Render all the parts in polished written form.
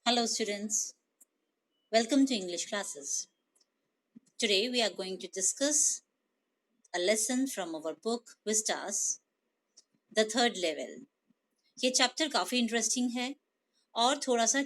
Hello students, welcome to English classes. Today we are going to discuss a lesson from our book Vistas, The Third Level. ये chapter काफ़ी interesting है और थोड़ा सा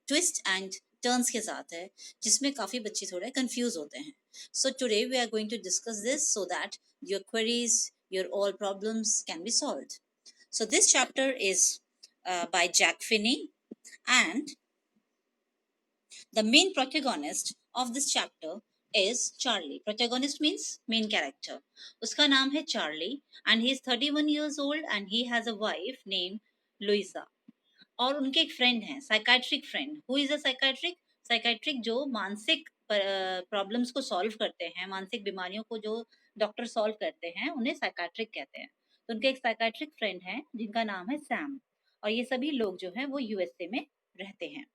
twist and turns के साथ है जिसमें काफ़ी बच्चे थोड़े कंफ्यूज होते हैं. So today we are going to discuss this so that your queries, your all problems can be solved. So this chapter is by Jack Finney, and the main protagonist of this chapter is Charlie. Protagonist means main character. Uska naam hai Charlie and he is 31 years old and he has a wife named Louisa. और उनके एक friend हैं, psychiatric friend. Who is a psychiatric? Psychiatric जो मानसिक problems को solve करते हैं, मानसिक बीमारियों को जो डॉक्टर सॉल्व करते हैं उन्हें साइकाट्रिक कहते हैं. तो उनके एक साइकाट्रिक फ्रेंड हैं जिनका नाम है सैम, और ये सभी लोग जो हैं वो यूएसए में रहते हैं.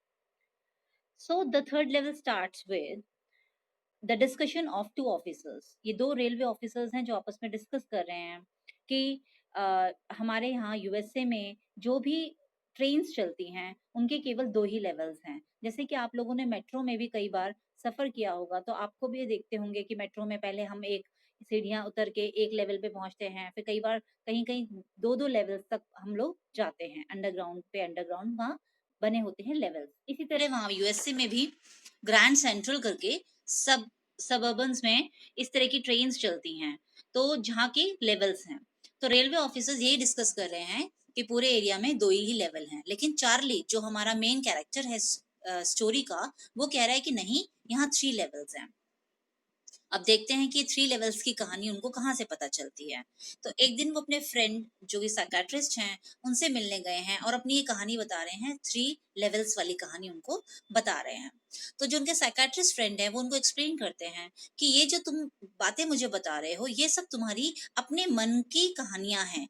So the third level starts with the discussion of two officers. ये दो रेलवे ऑफिसर्स हैं जो आपस में डिस्कस कर रहे हैं कि हमारे यहाँ यूएसए में जो भी ट्रेन्स चलती हैं उनके केवल दो ही लेवल्स हैं. जैसे कि आप लोगों ने मेट्रो में भी कई बार सफ़र किया होगा तो आपको भी ये देखते होंगे कि मेट्रो में पहले हम एक सीढ़ियाँ उतर के एक लेवल पे पहुँचते हैं, फिर कई बार कहीं-कहीं 2-2 लेवल्स तक हम लोग जाते हैं. अंडरग्राउंड पे अंडरग्राउंड वहाँ बने होते हैं लेवल्स. इसी तरह वहाँ यूएसए में भी ग्रैंड सेंट्रल करके सब सबर्बन्स में इस तरह की ट्रेन्स चलती हैं, तो जहाँ की लेवल्स हैं. तो रेलवे ऑफिसर्स यही डिस्कस कर रहे हैं कि पूरे एरिया में दो ही लेवल हैं, लेकिन चार्ली जो हमारा मेन कैरेक्टर है स्टोरी का, वो कह रहा है कि नहीं, यहाँ 3 लेवल्स हैं. अब देखते हैं कि 3 लेवल्स की कहानी उनको कहाँ से पता चलती है. तो एक दिन वो अपने फ्रेंड जो कि साइकियाट्रिस्ट हैं उनसे मिलने गए हैं और अपनी ये कहानी बता रहे हैं, 3 लेवल्स वाली कहानी उनको बता रहे हैं. तो जो उनके साइकियाट्रिस्ट फ्रेंड है वो उनको एक्सप्लेन करते हैं कि ये जो तुम बातें मुझे बता रहे हो ये सब तुम्हारी अपने मन की कहानियां हैं.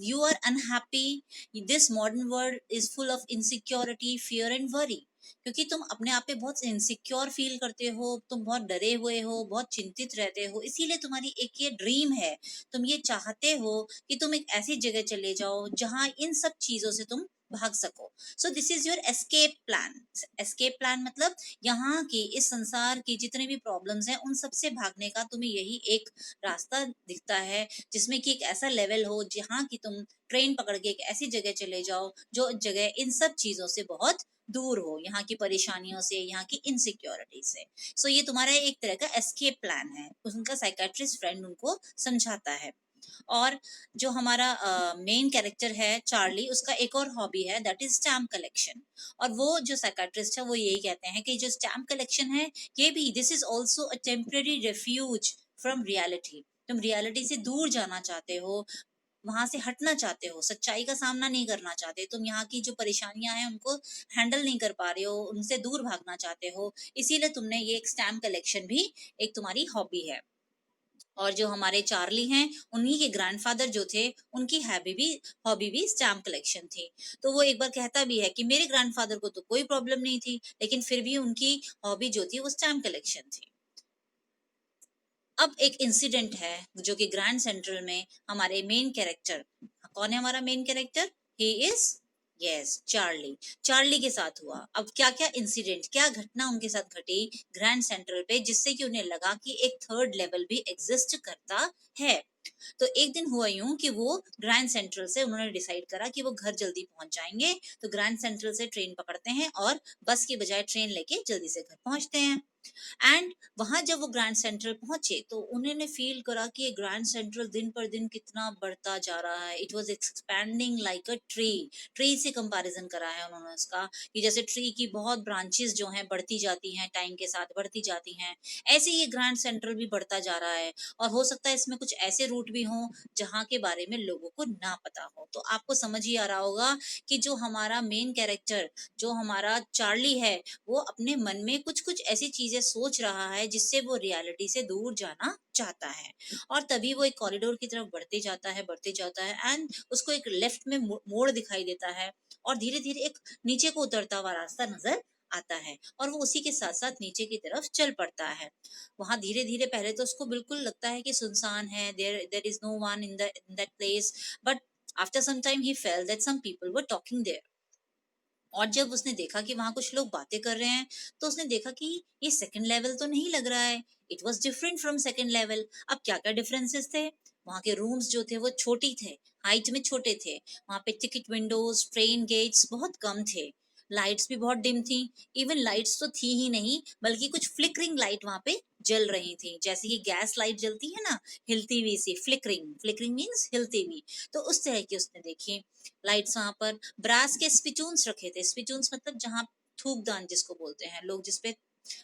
You are unhappy, this modern world is full of insecurity, fear and worry. क्योंकि तुम अपने आप पे बहुत इनसिक्योर फील करते हो, तुम बहुत डरे हुए हो, बहुत चिंतित रहते हो, इसीलिए तुम्हारी एक ये ड्रीम है. तुम ये चाहते हो कि तुम एक ऐसी जगह चले जाओ जहां इन सब चीजों से तुम भाग सको. So this is your escape plan. Escape plan मतलब यहाँ की इस संसार की जितने भी प्रॉब्लम्स हैं उन सब से भागने का तुम्हें यही एक रास्ता दिखता है, जिसमें कि एक ऐसा लेवल हो जहाँ की तुम ट्रेन पकड़ के एक ऐसी जगह चले जाओ जो जगह इन सब चीजों से बहुत दूर हो, यहाँ की परेशानियों से, यहाँ की इनसिक्योरिटी से. सो ये तुम्हारा एक तरह का एस्केप प्लान है, उनका साइकेट्रिस्ट फ्रेंड उनको समझाता है. और जो हमारा मेन कैरेक्टर है चार्ली, उसका एक और हॉबी है, दैट इज स्टैम्प कलेक्शन. और वो जो साइकेट्रिस्ट है वो यही कहते हैं कि जो स्टैम्प कलेक्शन है ये भी, this is also a temporary refuge from reality. तुम रियलिटी से दूर जाना चाहते हो, वहां से हटना चाहते हो, सच्चाई का सामना नहीं करना चाहते, तुम यहाँ की जो परेशानियां हैं उनको हैंडल नहीं कर पा रहे हो, उनसे दूर भागना चाहते हो, इसीलिए तुमने ये एक स्टैम्प कलेक्शन भी एक तुम्हारी हॉबी है. और जो हमारे चार्ली हैं उन्हीं के ग्रैंडफादर जो थे उनकी हॉबी भी स्टैम्प कलेक्शन थी. तो वो एक बार कहता भी है कि मेरे ग्रैंडफादर को तो कोई प्रॉब्लम नहीं थी, लेकिन फिर भी उनकी हॉबी जो थी वो स्टैम्प कलेक्शन थी. अब एक इंसिडेंट है जो कि ग्रैंड सेंट्रल में हमारे मेन कैरेक्टर, कौन है हमारा main character? He is, yes, Charlie. Charlie के साथ हुआ. अब क्या क्या इंसिडेंट, क्या घटना उनके साथ घटी ग्रैंड सेंट्रल पे जिससे कि उन्हें लगा कि एक थर्ड लेवल भी एग्जिस्ट करता है. तो एक दिन हुआ यूं कि वो ग्रैंड सेंट्रल से उन्होंने डिसाइड करा कि वो घर जल्दी पहुंच जाएंगे, तो ग्रैंड सेंट्रल से ट्रेन पकड़ते हैं और बस की बजाय ट्रेन लेके जल्दी से घर पहुंचते हैं. एंड वहां जब वो ग्रैंड सेंट्रल पहुंचे तो उन्होंने फील करा कि ये ग्रैंड सेंट्रल दिन पर दिन कितना बढ़ता जा रहा है. It was expanding like a tree. Tree से कंपैरिजन करा है उन्होंने उसका, कि जैसे ट्री की बहुत ब्रांचेस जो हैं बढ़ती जाती हैं, टाइम के साथ बढ़ती जाती हैं, ऐसे ये ग्रैंड सेंट्रल भी बढ़ता जा रहा है. और हो सकता है इसमें कुछ ऐसे रूट भी हों जहाँ के बारे में लोगों को ना पता हो. तो आपको समझ ही आ रहा होगा कि जो हमारा मेन कैरेक्टर, जो हमारा चार्ली है, वो अपने मन में कुछ कुछ ऐसी चीजें सोच रहा है जिससे वो रियलिटी से दूर जाना चाहता है. और तभी वो एक कॉरिडोर की तरफ बढ़ते जाता है एंड उसको एक लेफ्ट में मोड़ दिखाई देता है और धीरे धीरे एक नीचे को उतरता हुआ रास्ता नजर आता है और वो उसी के साथ साथ नीचे की तरफ चल पड़ता है. वहां धीरे धीरे पहले तो उसको बिल्कुल लगता है कि सुनसान है, there is no one in that place, but after some time he felt that some people were talking there. और जब उसने देखा कि वहां कुछ लोग बातें कर रहे हैं, तो उसने देखा कि ये सेकंड लेवल तो नहीं लग रहा है, it was different from second level. अब क्या क्या डिफरेंसेस थे? वहां के रूम्स जो थे वो छोटी थे, हाइट में छोटे थे। वहां पे टिकट विंडोज, ट्रेन गेट्स बहुत कम थे। लाइट्स भी बहुत डिम थी। इवन लाइट्स तो थी ही नहीं, बल्कि कुछ फ्लिकरिंग लाइट वहां पे जल रही थी, जैसे कि गैस लाइट जलती है ना, हिलती हुई सी, फ्लिकरिंग, फ्लिकरिंग मीन्स हिलती हुई। तो उस तरह की उसने देखी लाइट्स वहां पर। ब्रास के स्पिचून्स रखे थे, स्पिचून्स मतलब जहाँ थूकदान जिसको बोलते हैं लोग, जिसपे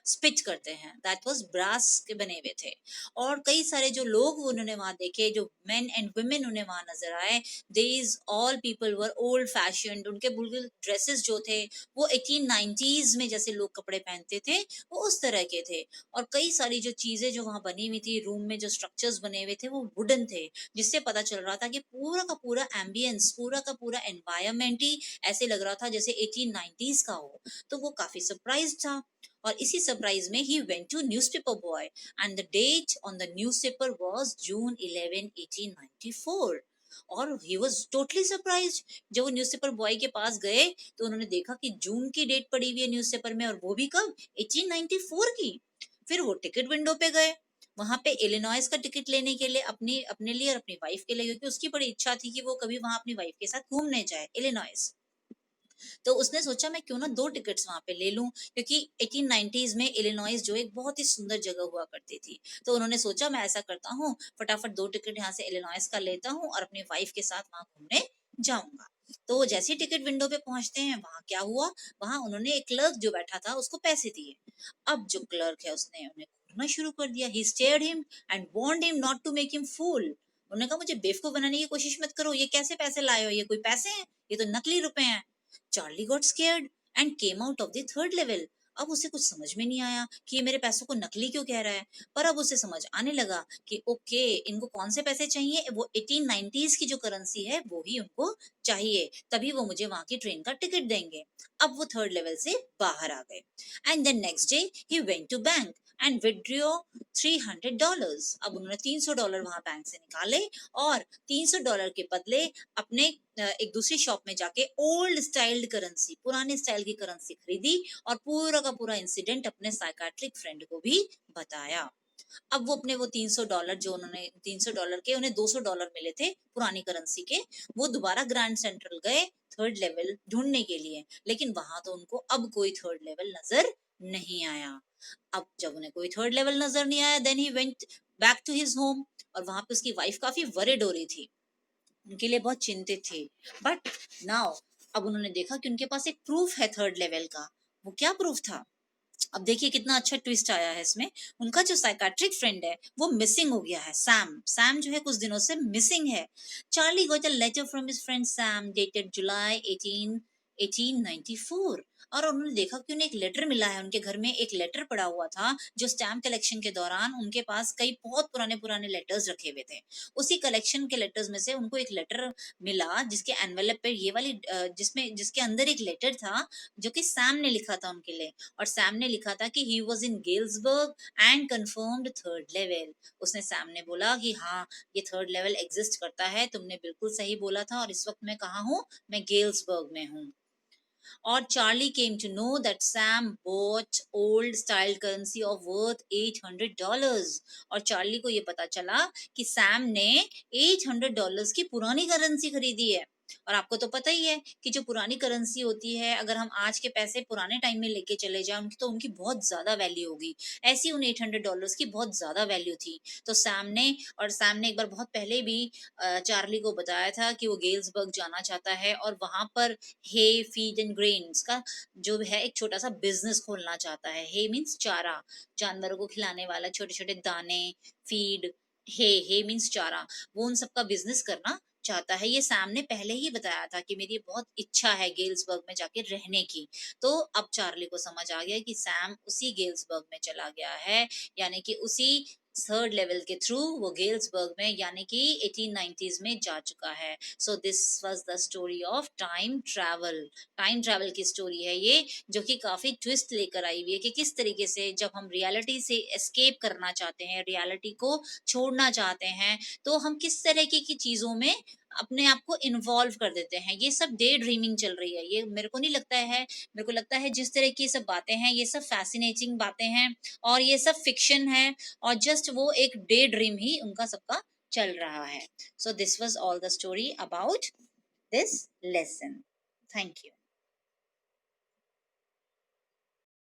स्पिच करते हैं, दैट वाज ब्रास के बने हुए थे। और कई सारे जो लोग उन्होंने वहां देखे, जो मेन एंड वुमेन उन्हें वहां नजर आए, these all people were old fashioned. उनके बिल्कुल ड्रेसेस जो थे वो 1890s में जैसे लोग कपड़े पहनते थे, वो उस तरह के थे। और कई सारी जो चीजें जो वहां बनी हुई थी रूम में, जो स्ट्रक्चर्स बने हुए थे वो वुडन थे, जिससे पता चल रहा था कि पूरा का पूरा एम्बियंस, पूरा का पूरा एनवायरमेंट ही ऐसे लग रहा था जैसे 1890s का हो। तो वो काफी सरप्राइज था। और इसी सरप्राइज में ही went to newspaper boy, and the date on the newspaper was June 11, 1894। और ही वॉज टोटली सरप्राइज। जब वो न्यूज़पेपर बॉय के पास गए तो उन्होंने देखा कि जून की डेट पड़ी हुई है न्यूज़पेपर में, और वो भी कब, 1894 की। फिर वो टिकट विंडो पे गए, वहां पे इलिनॉइस का टिकट लेने के लिए, अपनी अपने लिए और अपनी वाइफ के लिए, क्योंकि उसकी बड़ी इच्छा थी कि वो कभी वहां अपनी वाइफ के साथ घूमने जाए इलिनॉइस। तो उसने सोचा मैं क्यों ना दो टिकट्स वहां पे ले लूं, क्योंकि 1890s में इलिनॉइस जो एक बहुत ही सुंदर जगह हुआ करती थी। तो उन्होंने सोचा मैं ऐसा करता हूँ, फटाफट दो टिकट यहाँ से इलिनॉइस का लेता हूँ और अपनी वाइफ के साथ वहां घूमने जाऊंगा। तो वो जैसे ही टिकट विंडो पे पहुंचते हैं, वहां क्या हुआ, वहां उन्होंने एक क्लर्क जो बैठा था उसको पैसे दिए। अब जो क्लर्क है उसने उन्हें घूरना शुरू कर दिया। He stared him and warned him not to make him fool. उन्होंने कहा मुझे बेवकूफ बनाने की कोशिश मत करो, ये कैसे पैसे लाए हो, ये कोई पैसे हैं, ये तो नकली रुपए हैं। Charlie got scared and came out of the third level. अब उसे कुछ समझ में नहीं आया कि ये मेरे पैसों को नकली क्यों कह रहा है। पर अब उसे समझ आने लगा कि ओके, इनको कौन से पैसे चाहिए, वो 1890s की जो करेंसी है वो ही उनको चाहिए, तभी वो मुझे वहां की ट्रेन का टिकट देंगे। अब वो थर्ड लेवल से बाहर आ गए। And then next day he went to bank and withdraw $300। अब उन्होंने $300 वहां बैंक से निकाले, और $300 के बदले अपने एक दूसरी शॉप में जाके ओल्ड स्टाइल्ड करेंसी, पुराने स्टाइल की करेंसी खरीदी, और पूरा का पूरा इंसिडेंट अपने साइकाट्रिक फ्रेंड को भी बताया। अब वो अपने वो $300 जो उन्होंने, $300 के उन्हें $200 मिले थे पुरानी करेंसी के, वो दोबारा ग्रैंड सेंट्रल गए थर्ड लेवल ढूंढने के लिए, लेकिन वहां तो उनको अब कोई थर्ड लेवल नजर नहीं आया। अब जब उन्हें कोई थर्ड लेवल नजर नहीं आया, then he went back to his home. और वहां पे उसकी वाइफ काफी वरिड हो रही थी, उनके लिए बहुत चिंतित थे। बट नाउ, अब उन्होंने देखा कि उनके पास एक प्रूफ है थर्ड लेवल का। वो क्या प्रूफ था? अब देखिए कितना अच्छा ट्विस्ट आया है इसमें। उनका जो साइकाट्रिक फ्रेंड है वो मिसिंग हो गया है, सैम। सैम जो है कुछ दिनों से मिसिंग है। Charlie got a letter from his friend Sam dated July 1894। और उन्होंने देखा कि उन्हें एक लेटर मिला है, उनके घर में एक लेटर पड़ा हुआ था, जो स्टैम्प कलेक्शन के दौरान उनके पास कई बहुत पुराने पुराने लेटर्स रखे हुए थे। उसी कलेक्शन के लेटर्स में से उनको एक लेटर मिला, जिसके एनवेलप पे ये वाली जिसमें जिसके अंदर एक लेटर था जो कि सैम ने लिखा था उनके लिए। और सैम ने लिखा था कि he was in Galesburg and confirmed third level. उसने सैम ने बोला कि हाँ, ये थर्ड लेवल एग्जिस्ट करता है, तुमने बिल्कुल सही बोला था, और इस वक्त मैं कहाँ हूँ, मैं गेल्सबर्ग में हूँ। और Charlie came to know that Sam bought old style currency of worth $800। और चार्ली को ये पता चला कि सैम ने $800 की पुरानी करेंसी खरीदी है। और आपको तो पता ही है कि जो पुरानी करेंसी होती है, अगर हम आज के पैसे पुराने टाइम में लेके चले जाए उनकी, तो उनकी बहुत ज्यादा वैल्यू होगी। ऐसी उन $800 की बहुत ज्यादा वैल्यू थी। तो सैम ने एक बार बहुत पहले भी चार्ली को बताया था कि वो गेल्सबर्ग जाना चाहता है, और वहां पर हे फीड एंड ग्रेन्स का जो है एक छोटा सा बिजनेस खोलना चाहता है। हे मीन्स चारा, जानवरों को खिलाने वाला छोटे छोटे दाने, फीड। हे मीन्स चारा, वो उन सबका बिजनेस करना चाहता है। ये सैम ने पहले ही बताया था कि मेरी बहुत इच्छा है गेल्सबर्ग में जाके रहने की। तो अब चार्ली को समझ आ गया कि सैम उसी गेल्सबर्ग में चला गया है, यानी कि उसी थर्ड लेवल के थ्रू वो गेल्सबर्ग में, यानी कि 1890s में जा चुका है। So this was the story of time travel. Time travel की स्टोरी है ये, जो कि काफी ट्विस्ट लेकर आई हुई है कि किस तरीके से जब हम रियलिटी से एस्केप करना चाहते हैं, रियलिटी को छोड़ना चाहते हैं, तो हम किस तरीके की चीजों में अपने आप को इन्वॉल्व कर देते हैं। ये सब डे ड्रीमिंग चल रही है, ये मेरे को नहीं लगता है। मेरे को लगता है जिस तरह की सब बातें हैं, ये सब फैसिनेटिंग बातें हैं और ये सब फिक्शन है, और जस्ट वो एक डे ड्रीम ही उनका सबका चल रहा है। So this was all the story about this lesson. Thank you.